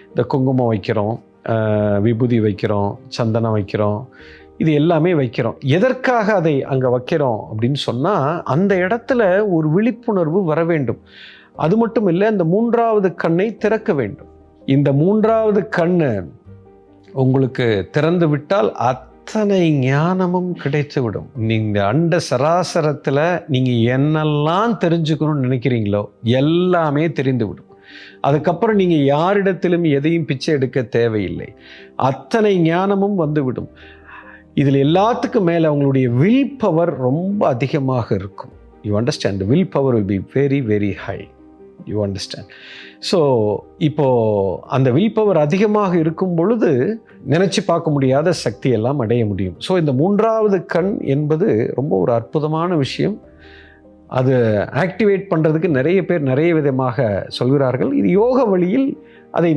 இந்த குங்குமம் வைக்கிறோம், விபூதி வைக்கிறோம், சந்தனம் வைக்கிறோம், இது எல்லாமே வைக்கிறோம். எதற்காக அதை அங்கே வைக்கிறோம் அப்படின்னு சொன்னால், அந்த இடத்துல ஒரு விழிப்புணர்வு வர வேண்டும். அது மட்டும் இல்லை, அந்த 3வது கண்ணை திறக்க வேண்டும். இந்த 3வது கண்ணு உங்களுக்கு திறந்து விட்டால் அத்தனை ஞானமும் கிடைத்துவிடும். நீங்கள் அண்ட சராசரத்தில் நீங்கள் என்னெல்லாம் தெரிஞ்சுக்கணும்னு நினைக்கிறீங்களோ எல்லாமே தெரிந்துவிடும். அதுக்கப்புறம் நீங்கள் யாரிடத்திலும் எதையும் பிச்சை எடுக்க தேவையில்லை. அத்தனை ஞானமும் வந்துவிடும். இதில் எல்லாத்துக்கும் மேலே உங்களுடைய வில் பவர் ரொம்ப அதிகமாக இருக்கும். You understand? Will power will be very very high. You understand? So இப்போது அந்த வில் பவர் அதிகமாக இருக்கும் பொழுது நினச்சி பார்க்க முடியாத சக்தியெல்லாம் அடைய முடியும். ஸோ இந்த 3வது கண் என்பது ரொம்ப ஒரு அற்புதமான விஷயம். அது ஆக்டிவேட் பண்ணுறதுக்கு நிறைய பேர் நிறைய விதமாக சொல்கிறார்கள். இது யோக வழியில் அதை